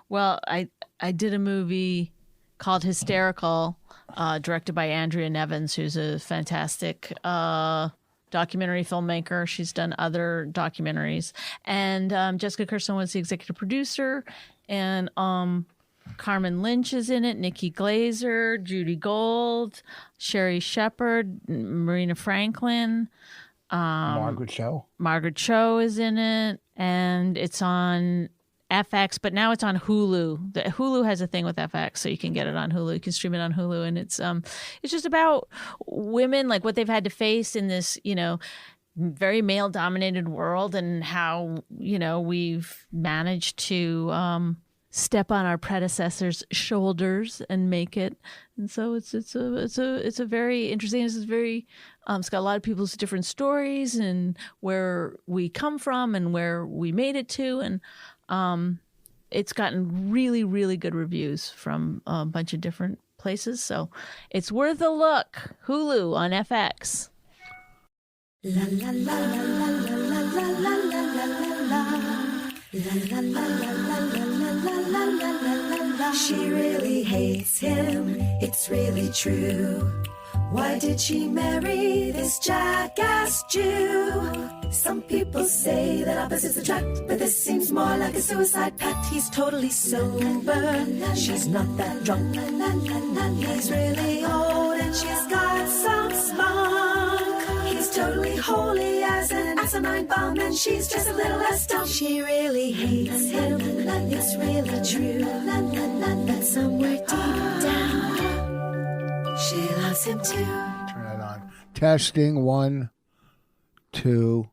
Well, I did a movie called Hysterical, directed by Andrea Nevins, who's a fantastic documentary filmmaker. She's done other documentaries, and Jessica Kirsten was the executive producer, and Carmen Lynch is in it, Nikki Glazer, Judy Gold, Sherry Shepard, Marina Franklin. Margaret Cho is in it, and it's on FX, but now it's on Hulu. Hulu has a thing with FX, so you can get it on Hulu. You can stream it on Hulu, and it's just about women, like what they've had to face in this, very male-dominated world, and how we've managed to step on our predecessors' shoulders and make it. And so it's a very interesting. This is very. It's got a lot of people's different stories and where we come from and where we made it to, and it's gotten really, really good reviews from a bunch of different places. So it's worth a look. Hulu on FX. La la la la la la la la la la la la la la. She really hates him, it's really true. Why did she marry this jackass Jew? Some people say that opposites attract, but this seems more like a suicide pact. He's totally sober, she's not that drunk. He's really old and she's got some spunk. He's totally holy as an asinine bomb, and she's just a little less dumb. She really hates him, it's really true. But somewhere deep down, she loves him too. Turn it on. Testing 1, 2.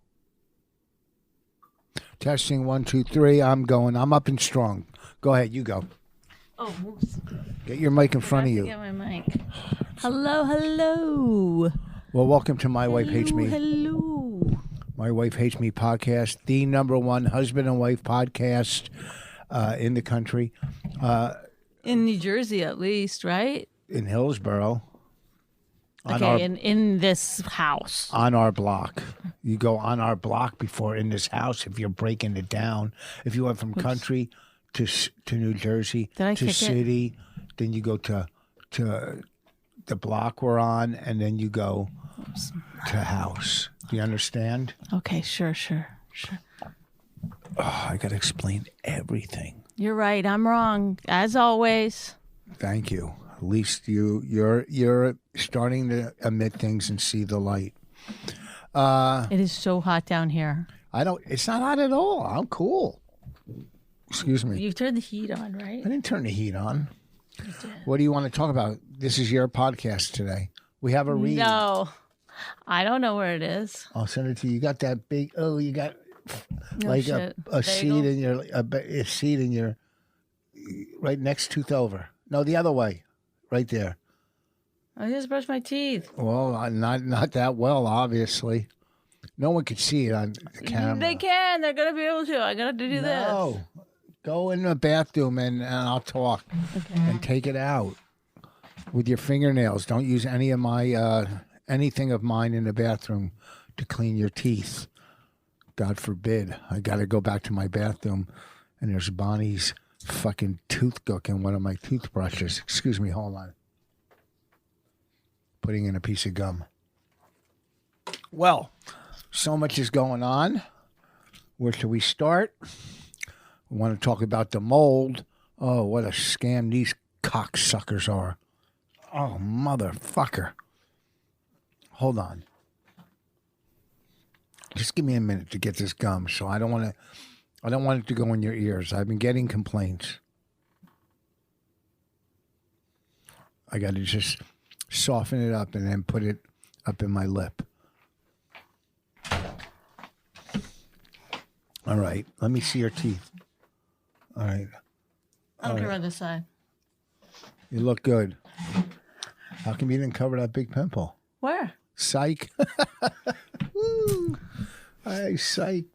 Testing 1, 2, 3. I'm going. I'm up and strong. Go ahead. You go. Oh, whoops. Get your mic in front of you. Get my mic. Hello, hello. Well, welcome to My Wife Hates Me. Hello. My Wife Hates Me podcast, the #1 husband and wife podcast in the country. In New Jersey, at least, right? In Hillsborough. Okay, in this house. On our block. You go on our block before in this house if you're breaking it down. If you went from country to New Jersey to city, then you go to the block we're on, and then you go to house. Do you understand? Okay, sure. Oh, I got to explain everything. You're right. I'm wrong, as always. Thank you. At least you're starting to emit things and see the light. It is so hot down here. It's not hot at all. I'm cool. Excuse me. You've turned the heat on, right? I didn't turn the heat on. What do you want to talk about? This is your podcast today. We have a read. No, I don't know where it is. I'll send it to you. You got that big. Oh, you got like a seed in your a seed in your right next tooth over. No, the other way, right there. I just brushed my teeth. Well, not that well, obviously. No one could see it on the camera. They can. They're gonna be able to. I got to do this. No, go in the bathroom and I'll talk and take it out with your fingernails. Don't use any of my anything of mine in the bathroom to clean your teeth. God forbid. I got to go back to my bathroom and there's Bonnie's fucking tooth hook in one of my toothbrushes. Excuse me, hold on. Putting in a piece of gum. Well, so much is going on. Where should we start? We want to talk about the mold. Oh, what a scam these cocksuckers are. Oh, motherfucker. Hold on. Just give me a minute to get this gum. So I don't want it to go in your ears. I've been getting complaints. I got to just soften it up and then put it up in my lip. All right. Let me see your teeth. All right. I don't care on this side. You look good. How come you didn't cover that big pimple? Where? Psych. Woo. I psyched.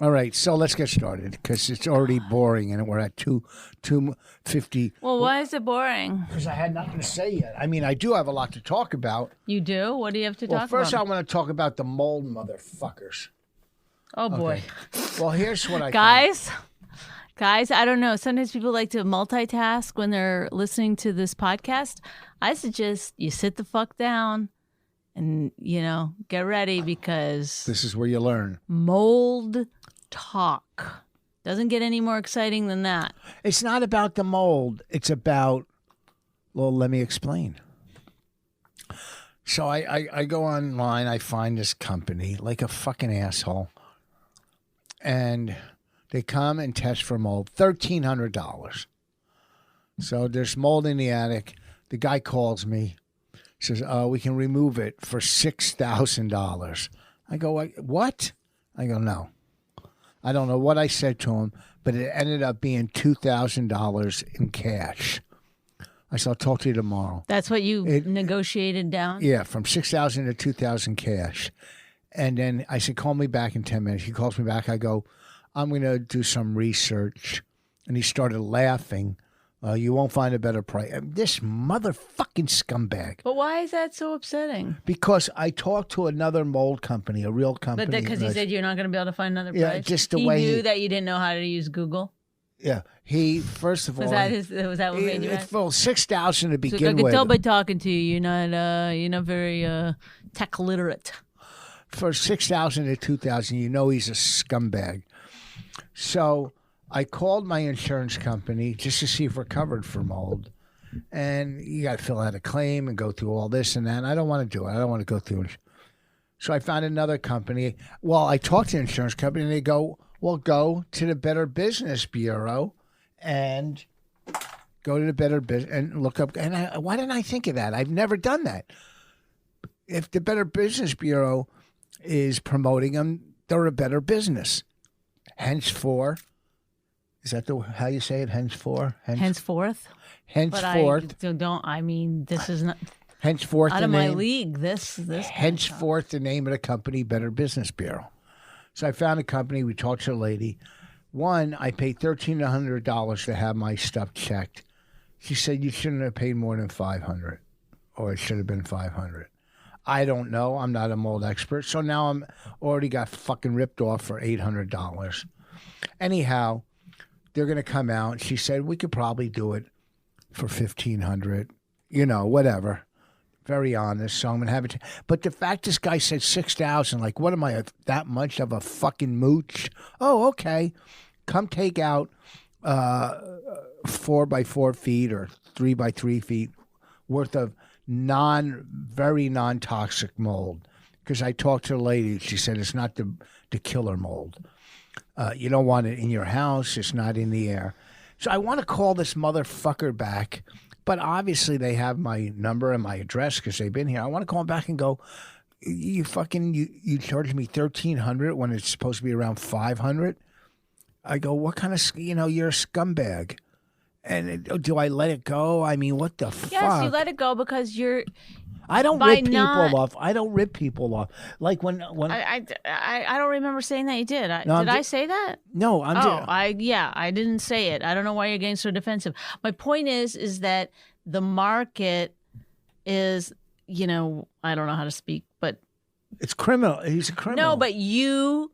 All right, so let's get started because it's already boring and we're at 2:50. Well, why is it boring? Because I had nothing to say yet. I mean, I do have a lot to talk about. You do? What do you have to talk about? Well, first I want to talk about the mold motherfuckers. Oh, boy. Okay. Well, here's what I Guys, Guys, I don't know. Sometimes people like to multitask when they're listening to this podcast. I suggest you sit the fuck down and, get ready because This is where you learn. mold talk doesn't get any more exciting than that. It's not about the mold. It's about, well, let me explain. So I go online. I find this company like a fucking asshole. And they come and test for mold. $1,300. So there's mold in the attic. The guy calls me. Says, we can remove it for $6,000. I go, what? I go, no. I don't know what I said to him, but it ended up being $2,000 in cash. I said, I'll talk to you tomorrow. That's what you negotiated down? Yeah, from $6,000 to $2,000 cash. And then I said, call me back in 10 minutes. He calls me back. I go, I'm going to do some research. And he started laughing. You won't find a better price. This motherfucking scumbag. But why is that so upsetting? Because I talked to another mold company, a real company. But because he said you're not going to be able to find another price? Yeah, just the he way knew that you didn't know how to use Google? Yeah, he, first of all... Was that what made you mad? Well, $6,000 to begin I with. could tell by talking to you, you're not very tech literate. For $6,000 to $2,000, he's a scumbag. So I called my insurance company just to see if we're covered for mold. And you got to fill out a claim and go through all this and that. And I don't want to do it. I don't want to go through it. So I found another company. Well, I talked to the insurance company and they go, well, go to the Better Business Bureau and go to the Better Business and look up. And why didn't I think of that? I've never done that. If the Better Business Bureau is promoting them, they're a better business. Henceforth. Is that how you say it? Henceforth? Henceforth? Henceforth. But this is not henceforth out of my league. This henceforth the name of the company, Better Business Bureau. So I found a company. We talked to a lady. One, I paid $1,300 to have my stuff checked. She said you shouldn't have paid more than $500, or it should have been $500. I don't know. I'm not a mold expert. So now I'm already got fucking ripped off for $800. Anyhow, they're going to come out. She said we could probably do it for $1,500. Whatever. Very honest. So I'm going to have it. But the fact this guy said $6,000, like, what am I, that much of a fucking mooch? Oh, okay. Come take out 4 by 4 feet or 3 by 3 feet worth of very non-toxic mold. Because I talked to the lady. She said it's not the killer mold. You don't want it in your house. It's not in the air. So I want to call this motherfucker back. But obviously they have my number and my address because they've been here. I want to call them back and go, you charged me $1,300 when it's supposed to be around $500. I go, what kind of, you're a scumbag. And do I let it go? I mean, what the fuck? Yes, you let it go because you're. I don't rip people off. I don't rip people off. Like when I don't remember saying that you did. Did I say that? No, I didn't say it. I don't know why you're getting so defensive. My point is that the market is, I don't know how to speak, but it's criminal. He's a criminal. No, but you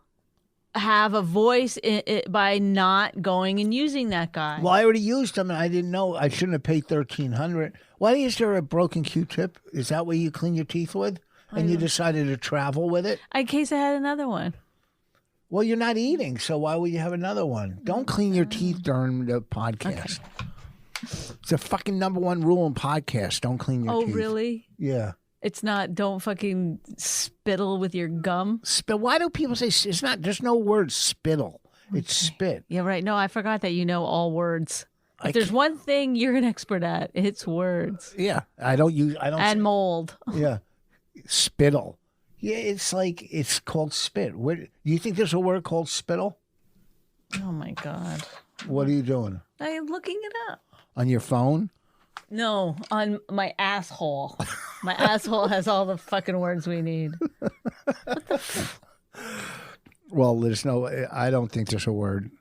have a voice by not going and using that guy. Well, I already used him, and I didn't know. I shouldn't have paid $1,300. Why is there a broken Q-tip? Is that what you clean your teeth with? And you decided to travel with it? In case I had another one. Well, you're not eating, so why would you have another one? Don't clean your teeth during the podcast. Okay. It's a fucking #1 rule in podcasts. Don't clean your teeth. Oh, really? Yeah. It's not, don't fucking spittle with your gum. Why do people say it's not? There's no word spittle. It's spit. Yeah, right. No, I forgot that you know all words. If there's one thing you're an expert at, it's words. Yeah, I don't. And mold. Yeah, spittle. Yeah, it's called spit. Do you think there's a word called spittle? Oh my God. What are you doing? I'm looking it up. On your phone? No, on my asshole. My asshole has all the fucking words we need. Well, there's no. I don't think there's a word,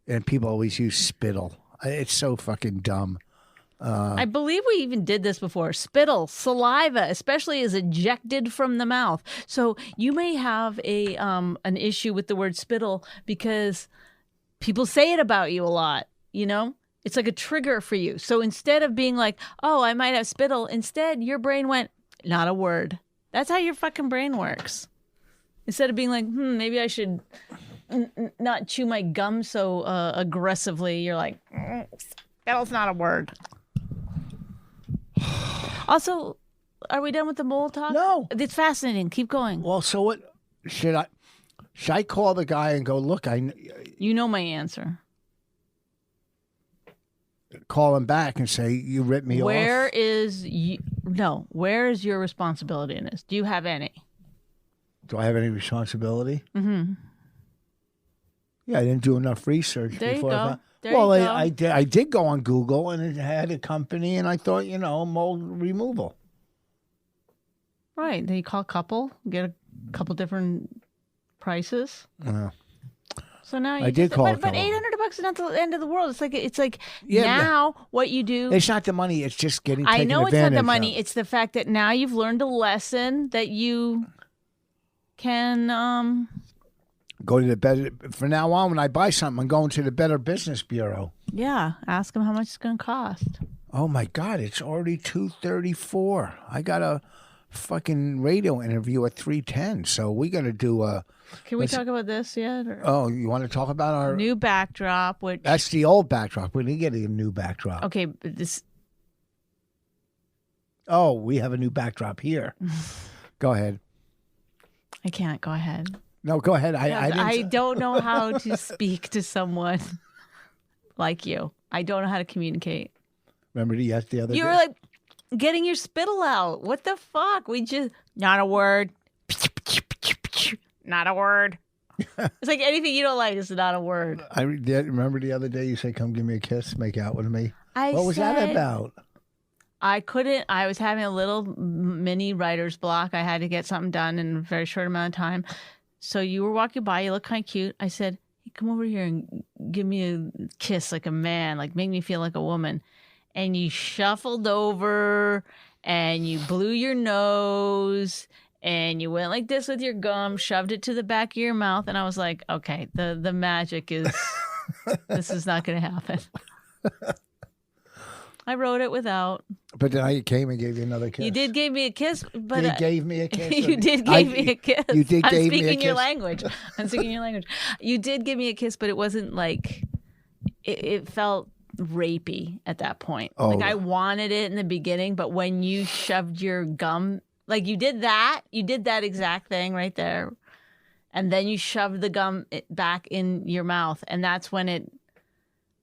and people always use spittle. It's so fucking dumb. I believe we even did this before. Spittle, saliva, especially is ejected from the mouth. So you may have an issue with the word spittle because people say it about you a lot, you know? It's like a trigger for you. So instead of being like, oh, I might have spittle, instead your brain went, not a word. That's how your fucking brain works. Instead of being like, maybe I should not chew my gum so aggressively, you're like, spittle's not a word. Also, are we done with the mole talk? No. It's fascinating. Keep going. Well, so what should I call the guy and go, look, You know my answer. call him back and say, you ripped me off? Where is your responsibility in this? Do you have any? Do I have any responsibility? Mm-hmm. Yeah, I didn't do enough research There you before. go. I did go on Google, and it had a company, and I thought, mold removal. Right. Then you call a couple, get a couple different prices. So now you I did call a but couple. $800 is not the end of the world. It's like Yeah, now what you do. It's not the money. It's just getting I taken know it's not the advantage money. of. It's the fact that now you've learned a lesson that you can Go to the better. From now on, when I buy something, I'm going to the Better Business Bureau. ask them how much it's going to cost. Oh my God! It's already 2:34. I got a fucking radio interview at 3:10. So we got to do a. Can we talk about this yet? Or? Oh, you want to talk about our New backdrop, which That's the old backdrop. We didn't get a new backdrop. okay, but this Oh, we have a new backdrop here. Go ahead. I can't. Go ahead. No, go ahead. I don't know how to speak to someone like you. I don't know how to communicate. remember the other You day. were like getting your spittle out. What the fuck? We just not a word. Not a word. It's like anything you don't like is not a word. I remember the other day you said, "Come give me a kiss, make out with me." I What was that said about? I couldn't. I was having a little mini writer's block. I had to get something done in a very short amount of time. So you were walking by. You look kind of cute. I said, hey, come over here and give me a kiss like a man, like make me feel like a woman. And you shuffled over and you blew your nose and you went like this with your gum, shoved it to the back of your mouth. And I was like, okay, the magic is, this is not going to happen. I wrote it without. But then I came and gave you another kiss. You did give me a kiss, but You gave me a kiss. you did give me a kiss. You did I'm gave me a speaking your kiss. language. I'm speaking your language. You did give me a kiss, but it wasn't like it felt rapey at that point. Oh. Like I wanted it in the beginning, but when you shoved your gum, like you did that exact thing right there, and then you shoved the gum back in your mouth, and that's when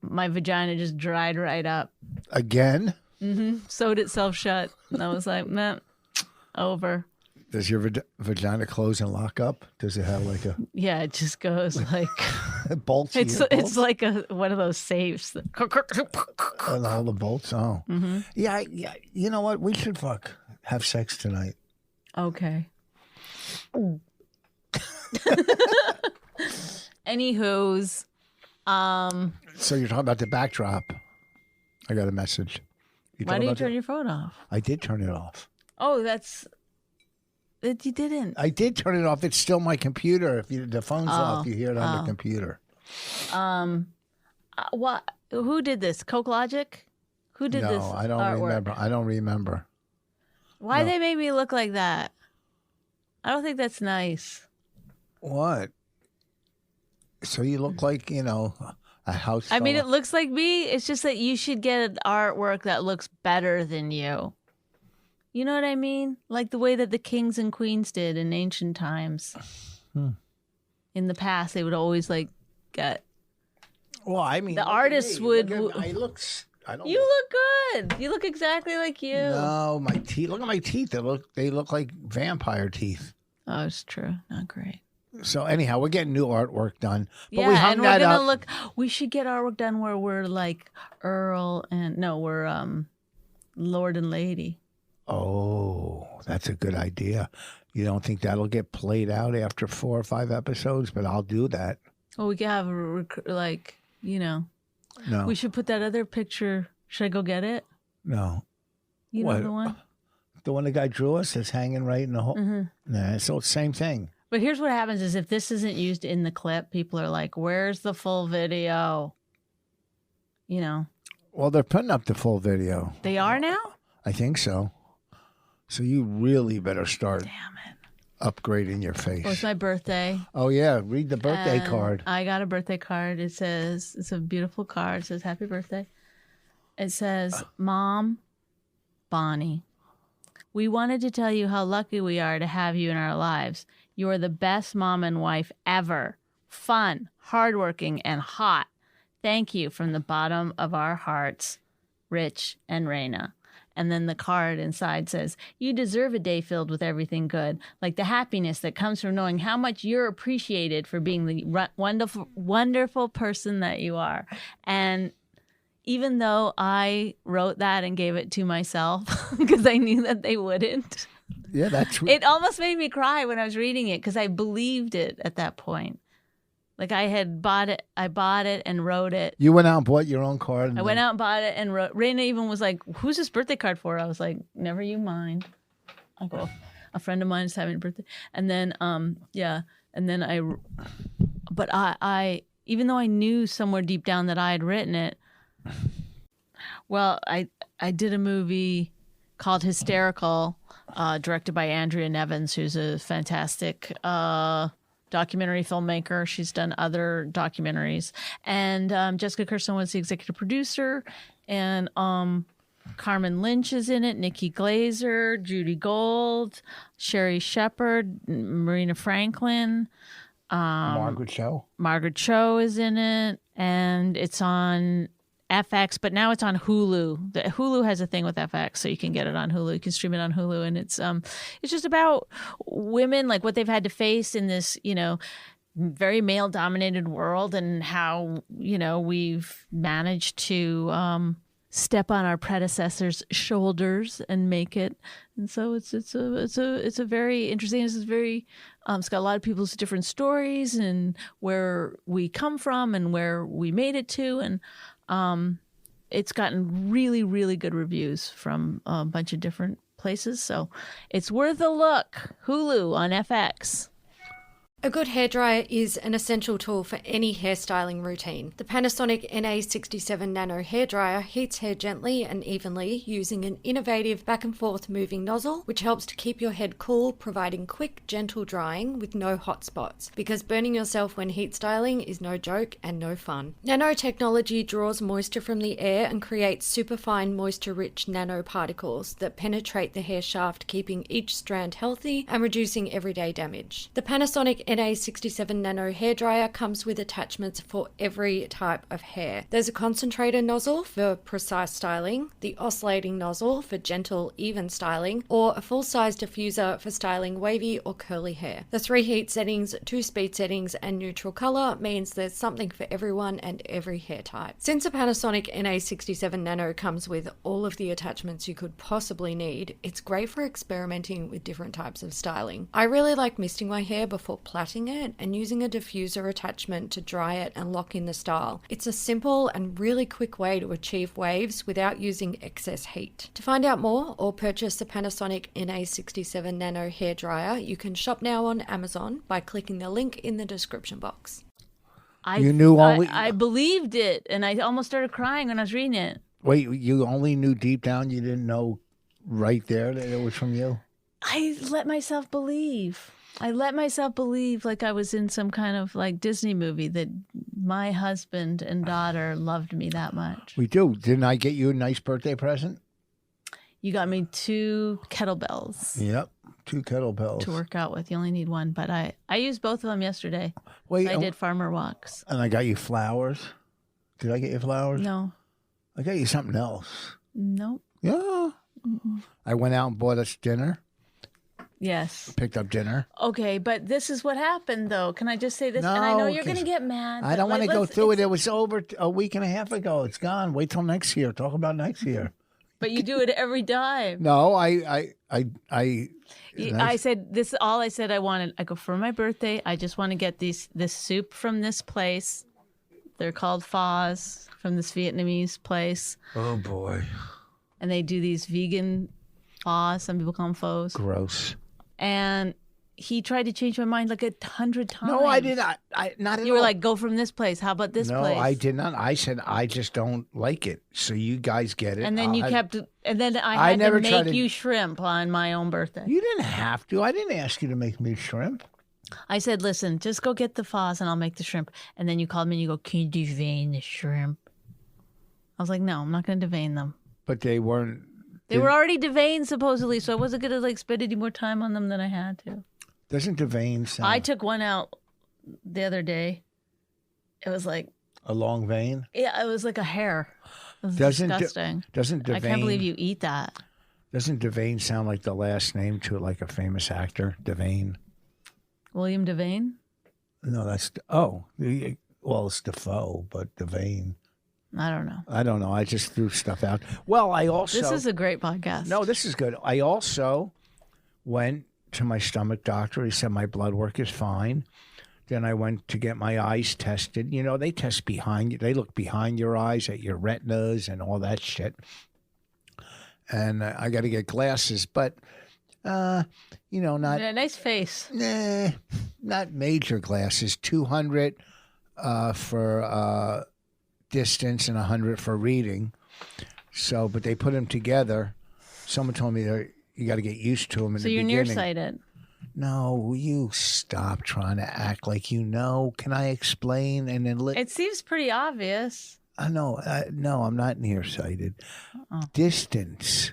my vagina just dried right up. Again? Sewed itself shut. And I was like, meh, over. Does your vagina close and lock up? Does it have like a Yeah, it just goes like bolts? it's like one of those safes. and all the bolts. Oh, yeah. You know what? We should have sex tonight. Okay. Anywho's, So you're talking about the backdrop. I got a message. why did you turn your phone off? I did turn it off. Oh, you didn't. I did turn it off. It's still my computer. If the phone's off, you hear it on the computer. What? Who did this? Coke Logic? Who did this? No, I don't artwork? remember. I don't remember. Why No. they made me look like that? I don't think that's nice. What? So you look like, a house. I mean, fella. it looks like me. It's just that you should get an artwork that looks better than you. You know what I mean? Like the way that the kings and queens did in ancient times. In the past, they would always get. Well, I mean, The look at artists me. would- Look at- I don't. You look good. You look exactly like you. No, my teeth. Look at my teeth. They look like vampire teeth. Oh, it's true. Not great. So anyhow, we're getting new artwork done. But Yeah, we hung and that we're gonna up. look. We should get artwork done where we're like Earl and we're Lord and Lady. Oh, that's a good idea. You don't think that'll get played out after 4 or 5 episodes? But I'll do that. Well, we could have No, we should put that other picture. Should I go get it? no. You What? know the one? The one the guy drew us that's hanging right in the hole. Mm-hmm. Nah, it's the same thing. But here's what happens is if this isn't used in the clip, people are like, where's the full video? You know. Well, they're putting up the full video. They are now? I think so. So you really better start Damn it. upgrading your face. Well, it's my birthday. Oh, yeah. Read the birthday card. I got a birthday card. It says, it's a beautiful card. It says, happy birthday. It says, Mom, Bonnie, we wanted to tell you how lucky we are to have you in our lives. You are the best mom and wife ever. Fun, hardworking, and hot. Thank you from the bottom of our hearts, Rich and Raina. And then the card inside says, you deserve a day filled with everything good, like the happiness that comes from knowing how much you're appreciated for being the wonderful, wonderful person that you are. And even though I wrote that and gave it to myself because I knew that they wouldn't. Yeah, that's It almost made me cry when I was reading it because I believed it at that point. Like I had bought it. I bought it and wrote it. You went out and bought your own card. I went out and bought it and wrote. Raina even was like, who's this birthday card for? I was like, never you mind. I go, a friend of mine is having a birthday. And then, yeah. And then but I, even though I knew somewhere deep down that I had written it, well, I did a movie called Hysterical, directed by Andrea Nevins, who's a fantastic documentary filmmaker. She's done other documentaries. And Jessica Kirsten was the executive producer. And Carmen Lynch is in it, Nikki Glazer, Judy Gold, Sherry Shepard, Marina Franklin. Margaret Cho. Margaret Cho is in it. And it's on FX, but now it's on Hulu. Hulu has a thing with FX, so you can get it on Hulu. You can stream it on Hulu, and it's just about women, like what they've had to face in this, very male-dominated world, and how we've managed to step on our predecessors' shoulders and make it. And so it's a very interesting. This is very. It's got a lot of people's different stories and where we come from and where we made it to, and it's gotten really, really good reviews from a bunch of different places. So it's worth a look. Hulu on FX. A good hairdryer is an essential tool for any hairstyling routine. The Panasonic NA67 Nano hairdryer heats hair gently and evenly using an innovative back and forth moving nozzle, which helps to keep your head cool, providing quick, gentle drying with no hot spots, because burning yourself when heat styling is no joke and no fun. Nanotechnology draws moisture from the air and creates superfine moisture-rich nanoparticles that penetrate the hair shaft, keeping each strand healthy and reducing everyday damage. The Panasonic NA67 Nano hairdryer comes with attachments for every type of hair. There's a concentrator nozzle for precise styling, the oscillating nozzle for gentle, even styling, or a full-size diffuser for styling wavy or curly hair. The 3 heat settings, 2 speed settings, and neutral color means there's something for everyone and every hair type. Since the Panasonic NA67 Nano comes with all of the attachments you could possibly need, it's great for experimenting with different types of styling. I really like misting my hair before plaiting it and using a diffuser attachment to dry it and lock in the style. It's a simple and really quick way to achieve waves without using excess heat. To find out more or purchase the Panasonic NA67 Nano hairdryer, you can shop now on Amazon by clicking the link in the description box. I believed it, and I almost started crying when I was reading it. Wait, you only knew deep down, you didn't know right there that it was from you? I let myself believe. Like I was in some kind of like Disney movie, that my husband and daughter loved me that much. We do. Didn't I get you a nice birthday present? You got me 2 kettlebells. Yep, 2 kettlebells. To work out with. You only need one, but I used both of them yesterday. Wait, I did farmer walks. And I got you flowers. Did I get you flowers? No. I got you something else. Nope. Yeah. Mm-mm. I went out and bought us dinner. Yes. Picked up dinner. Okay, but this is what happened, though. Can I just say this? No, and I know you're going to get mad. I don't want to go through it. It was over a week and a half ago. It's gone. Wait till next year. Talk about next year. But you do it every time. No, I said this. All I said I wanted. I go for my birthday. I just want to get this soup from this place. They're called phos, from this Vietnamese place. Oh boy. And they do these vegan phos. Some people call them phos. Gross. And he tried to change my mind like 100 times. No, I did not. I not at You all. were like, go from this place. How about this no, place? I did not. I said I just don't like it. So you guys get it. And then and then I I had never to tried make to- you shrimp on my own birthday. You didn't have to. I didn't ask you to make me shrimp. I said, listen, just go get the phaws and I'll make the shrimp. And then you called me and you go, can you devein the shrimp? I was like, no, I'm not going to devein them. But they weren't. They were already deveined supposedly, so I wasn't going to like spend any more time on them than I had to. Doesn't devein sound I took one out the other day. It was like, a long vein? yeah, it was like a hair. It was Doesn't disgusting. Doesn't devein? I can't believe you eat that. Doesn't devein sound like the last name to like a famous actor? Devein. William Devane? No, that's well, it's Defoe, but Devein. I don't know. I don't know. I just threw stuff out. Well, I also This is a great podcast. no. This is good. I also went to my stomach doctor. He said my blood work is fine. Then I went to get my eyes tested. You know, they test behind you. They look behind your eyes at your retinas and all that shit. And I got to get glasses, but you know, not Yeah, nice face. not major glasses. 200 for distance and 100 for reading. So, but they put them together. Someone told me you got to get used to them in So the you're beginning. nearsighted. No, you stop trying to act like you know. Can I explain? And then It seems pretty obvious. I know. No, I'm not nearsighted. Distance.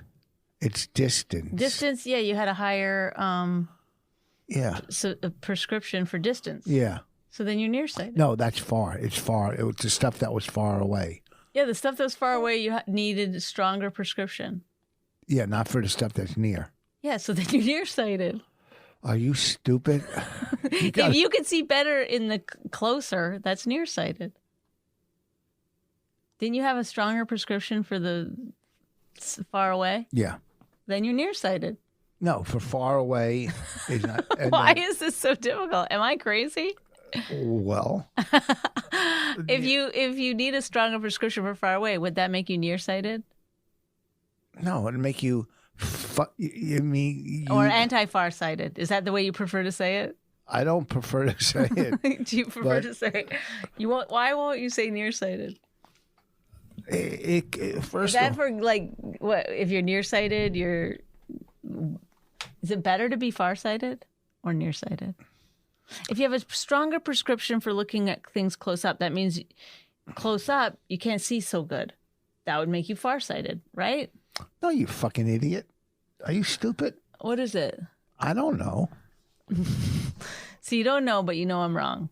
It's distance. Distance, yeah, you had a higher Yeah. a prescription for distance. Yeah. So then you're nearsighted. No, that's far. It's far. It was the stuff that was far away. Yeah, the stuff that was far away, you needed a stronger prescription. Yeah, not for the stuff that's near. Yeah, so then you're nearsighted. Are you stupid? If you can see better in the closer, that's nearsighted. Didn't you have a stronger prescription for the far away? Yeah. Then you're nearsighted. No, for far away is not. Why is this so difficult? Am I crazy? Well, If you need a stronger prescription for far away, would that make you nearsighted no, it'd make you. You mean or anti-farsighted? Is that the way you prefer to say it? I don't prefer to say it. Do you prefer to say you won't? Why won't you say nearsighted? First Is that of all, for like what? If you're nearsighted, you're. Is it better to be farsighted or nearsighted? If you have a stronger prescription for looking at things close up, that means close up you can't see so good. That would make you farsighted, right? no, you fucking idiot. Are you stupid? What is it? I don't know. So you don't know, but you know I'm wrong.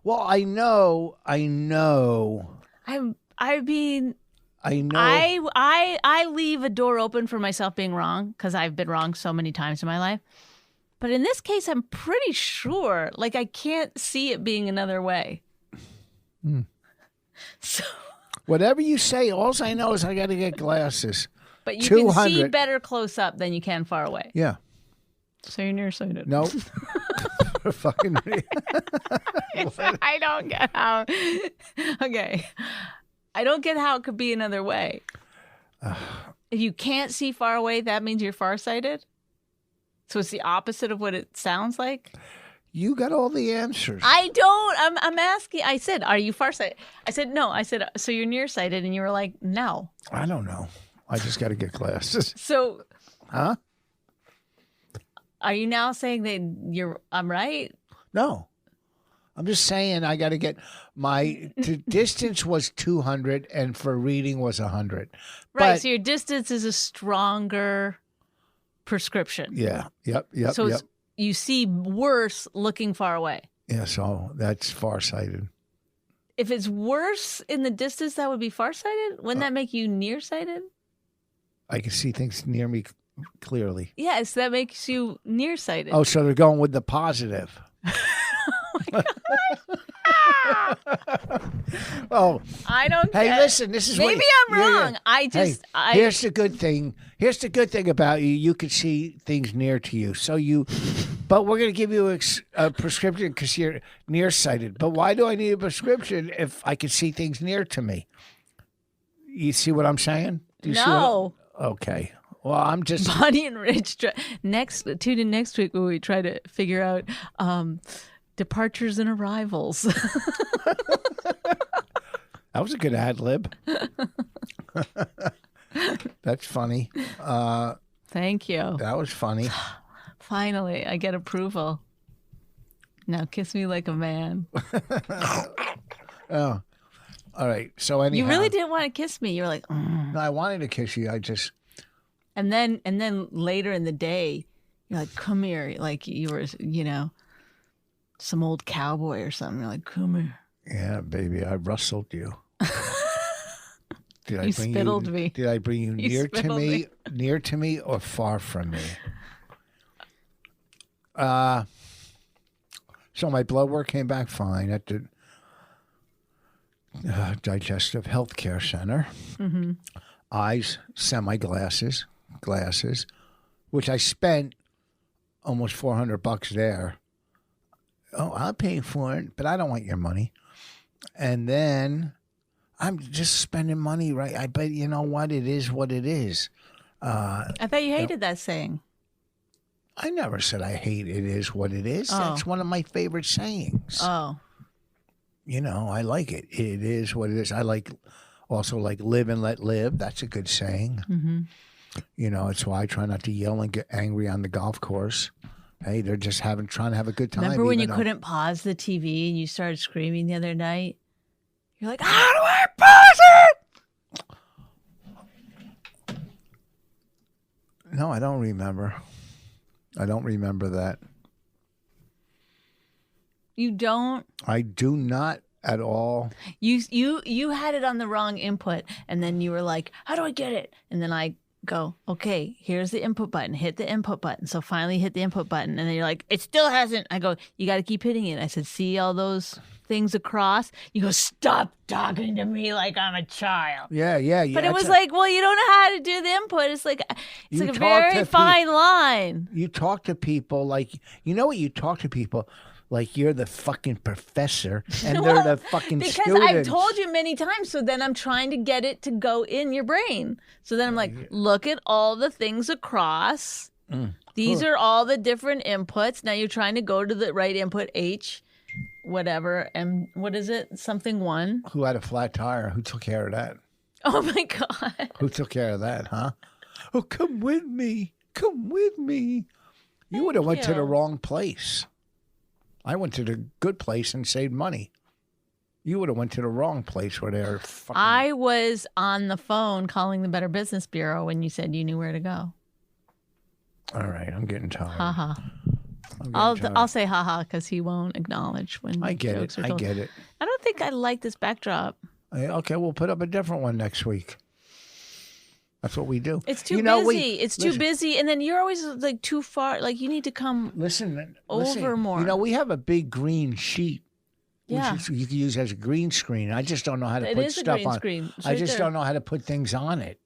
Well, I know. I mean, I know. I leave a door open for myself being wrong because I've been wrong so many times in my life. But in this case, I'm pretty sure, like I can't see it being another way. So, Whatever you say, all I know is I got to get glasses. but you can see 200. better close up than you can far away. Yeah. So you're nearsighted. No. Fucking. I don't get how. Okay. I don't get how it could be another way. If you can't see far away, that means you're farsighted? So it's the opposite of what it sounds like? You got all the answers. I don't. I'm asking. I said, are you farsighted? I said, no. I said, so you're nearsighted? And you were like, no. I don't know. I just got to get glasses. So Huh? are you now saying that I'm right? No. I'm just saying I got to get my distance was 200 and for reading was 100. Right. But, So your distance is a stronger prescription. yeah. Yep. So Yep. it's, you see worse looking far away. Yeah. So that's farsighted. If it's worse in the distance, that would be farsighted? Wouldn't that make you nearsighted? I can see things near me clearly. Yes, that makes you nearsighted. Oh, so they're going with the positive. Oh, I don't hey, get listen, this is what Maybe I'm yeah, yeah. wrong. I just Hey, here's the good thing. Here's the good thing about you. You can see things near to you. So but we're going to give you a prescription because you're nearsighted. But why do I need a prescription if I can see things near to me? You see what I'm saying? Do you see No. okay. Well, I'm just. Bonnie and Rich tune in next week when we try to figure out departures and arrivals. That was a good ad lib. That's funny. Thank you. That was funny. Finally, I get approval. Now kiss me like a man. Oh, all right. So anyhow, You really didn't want to kiss me. You were like, No, I wanted to kiss you. I just. and then later in the day, you're like, come here, like you were, some old cowboy or something. You're like, come here. Yeah, baby, I rustled you. Did I You bring spittled you, me. Did I bring you You near to spittled me, me. near to me, or far from me? So my blood work came back fine at the Digestive Healthcare Center. Mm-hmm. Eyes, glasses, which I spent almost $400 there. Oh, I'll pay for it, but I don't want your money. And then I'm just spending money, right? I bet you know what? It is what it is. I thought you hated that saying. I never said I hate it is what it is. Oh. That's one of my favorite sayings. Oh, I like it. It is what it is. I also like live and let live. That's a good saying. mm-hmm. It's why I try not to yell and get angry on the golf course. Hey, they're just trying to have a good time. Remember when you even though- couldn't pause the TV and you started screaming the other night? You're like, how do I pause it? No, I don't remember. I don't remember that. You don't. I do not at all. You had it on the wrong input, and then you were like, how do I get it? And then I go, okay, here's the input button. Hit the input button. So finally hit the input button, and then you're like, it still hasn't. I go, you got to keep hitting it. I said, see all those things across? You go, stop talking to me like I'm a child. Yeah. But it was like, well, you don't know how to do the input. It's like You a talk very to fine line. You talk to people like, you talk to people like you're the fucking professor and they're the fucking Because students. I've told you many times, so then I'm trying to get it to go in your brain. So then I'm like, look at all the things across. These are all the different inputs. Now you're trying to go to the right input, H, whatever, and what is it? Something one. Who had a flat tire? Who took care of that? Oh my God. Who took care of that, huh? Oh, come with me. Come with me. You would have went to the you. wrong place. I went to the good place and saved money. You would have went to the wrong place where they're fucking... I was on the phone calling the Better Business Bureau when you said you knew where to go. All right, I'm getting tired. Haha. I'm getting tired. I'll say haha because he won't acknowledge when I get jokes it. are I told. get it. I don't think I like this backdrop. Okay, we'll put up a different one next week. That's what we do. It's too know, busy. It's too listen. busy, and then you're always like too far. Like you need to come. Listen. Over more. We have a big green sheet. Yeah. Which you can use as a green screen. I just don't know how to It put is a stuff green on. screen. It's I right just there. don't know how to put things on it.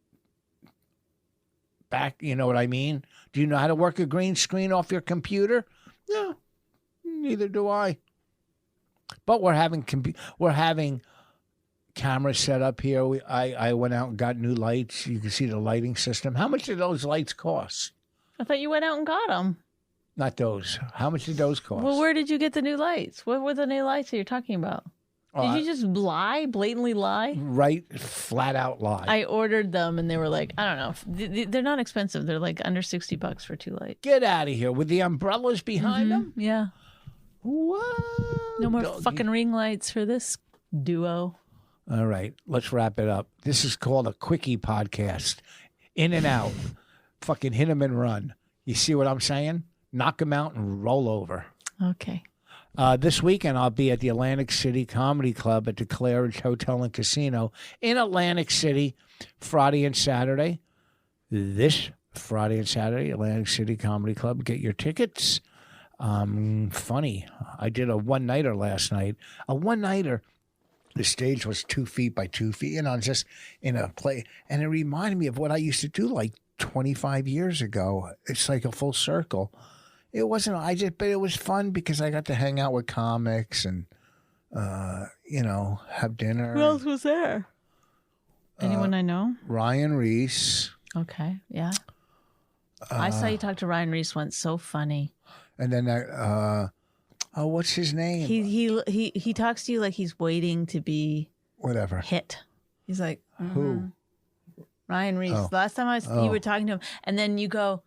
You know what I mean? Do you know how to work a green screen off your computer? No, neither do I. But we're having cameras set up here. I went out and got new lights. You can see the lighting system. How much did those lights cost? I thought you went out and got them. Not those. How much did those cost? Well, where did you get the new lights? What were the new lights that you're talking about? Did you just blatantly lie? Right, flat out lie. I ordered them and they were like, I don't know. They're not expensive. They're like under $60 for 2 lights. Get out of here with the umbrellas behind them. Yeah. What? No more Doggy. fucking ring lights for this duo. All right, let's wrap it up. This is called a quickie podcast. In and out. Fucking hit 'em and run. You see what I'm saying? Knock 'em out and roll over. Okay. This weekend, I'll be at the Atlantic City Comedy Club at the Claridge Hotel and Casino in Atlantic City, Friday and Saturday. This Friday and Saturday, Atlantic City Comedy Club. Get your tickets. Funny. I did a one-nighter last night. A one-nighter. The stage was 2 feet by 2 feet, just in a play. And it reminded me of what I used to do like 25 years ago. It's like a full circle. It wasn't, but it was fun because I got to hang out with comics and, have dinner. Who else was there? Anyone I know? Ryan Reese, Okay. Yeah. I saw you talk to Ryan Reese once. So funny. And then what's his name? He talks to you like he's waiting to be Whatever. hit. He's like, Who? Ryan Reese. Oh. Last time you were talking to him, and then you go,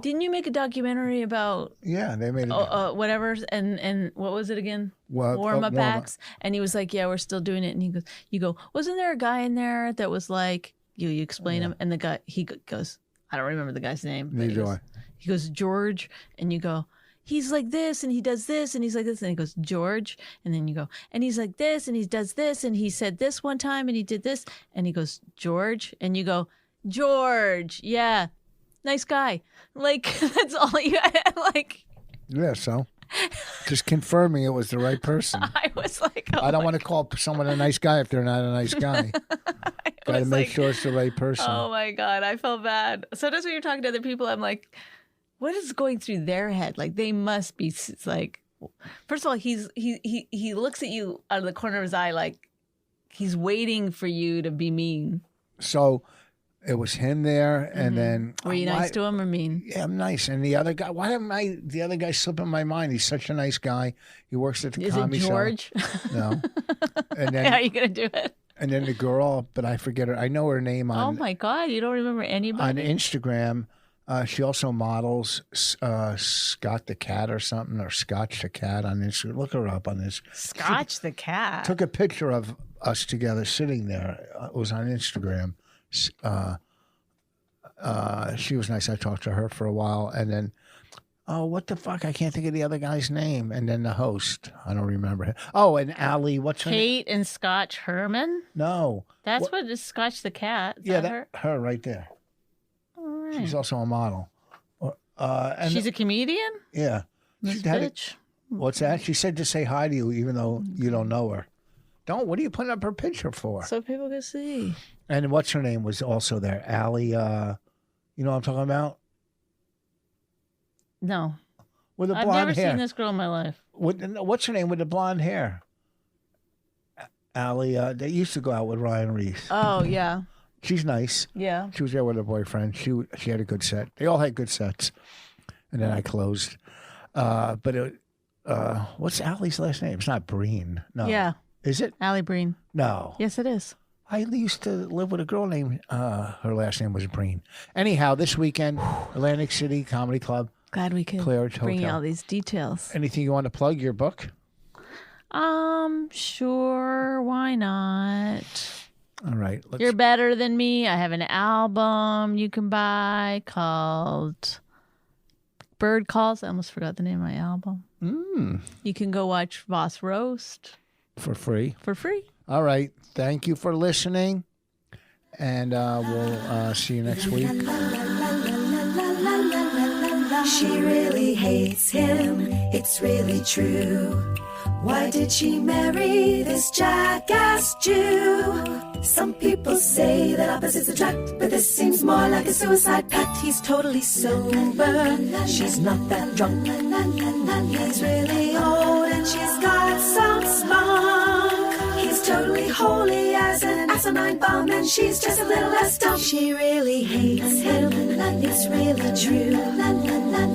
didn't you make a documentary about Yeah, they made it. whatever? And what was it again? Warm-up Warm-up acts. And he was like, yeah, we're still doing it. And you go, wasn't there a guy in there that was like, you explain him, and the guy he goes, I don't remember the guy's name. Neither do I. He goes, George, and you go, he's like this, and he does this, and he's like this, and he goes, George, and then you go, and he's like this, and he does this, and he said this one time, and he did this, and he goes, George, and you go, George, yeah, nice guy. Like, that's all you like. Yeah, so just confirming it was the right person. I was like, oh I don't want to call someone a nice guy if they're not a nice guy. Got to make sure it's the right person. Oh my God, I felt bad. Sometimes when you're talking to other people, I'm like, what is going through their head? Like, they must be like, first of all, he looks at you out of the corner of his eye like he's waiting for you to be mean. So it was him there, and then Were you nice to him or mean? Yeah, I'm nice. And the other guy, why am I? The other guy slipping my mind? He's such a nice guy. He works at the Is it comedy George? No. And then How are you gonna do it? and then the girl, but I forget her. I know her name Oh on my God, you don't remember anybody? on Instagram. She also models Scott the Cat or something, or Scotch the Cat on Instagram. Look her up on this. Scotch the Cat. Took a picture of us together sitting there. It was on Instagram. She was nice. I talked to her for a while, and then, oh, what the fuck? I can't think of the other guy's name. And then the host, I don't remember him. Oh, and Allie, what's her name? Kate and Scotch Herman. No. That's what is Scotch the Cat. Is Yeah, that her right there. All right. She's also a model. And She's a comedian. yeah. This She had bitch. what's that? She said to say hi to you, even though you don't know her. Don't. What are you putting up her picture for? So people can see. And what's her name was also there. Allie, you know what I'm talking about? No, With the I've blonde never hair. seen this girl in my life. What's her name with the blonde hair? Allie, they used to go out with Ryan Reese. Oh yeah, She's nice. yeah. She was there with her boyfriend. She had a good set. They all had good sets. And then I closed. What's Allie's last name? It's not Breen. No. Yeah, Is it? Allie Breen. No. Yes, it is. I used to live with a girl named, her last name was Breen. Anyhow, this weekend, Atlantic City Comedy Club. Glad we could Claridge bring you Hotel. all these details. Anything you want to plug? Your book? Sure. Why not? All right. Let's, You're better than me. I have an album you can buy called Bird Calls. I almost forgot the name of my album. You can go watch Voss Roast for free. for free. All right. Thank you for listening. And we'll see you next week. She really hates him, it's really true. Why did she marry this jackass Jew? Some people say that opposites attract, but this seems more like a suicide pact. He's totally sober, she's not that drunk. He's really old and she's got some spunk. He's totally holy as an asinine bomb, and she's just a little less dumb. She really hates him, it's really true.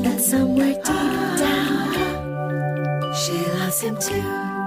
That somewhere deep down, she loves him too.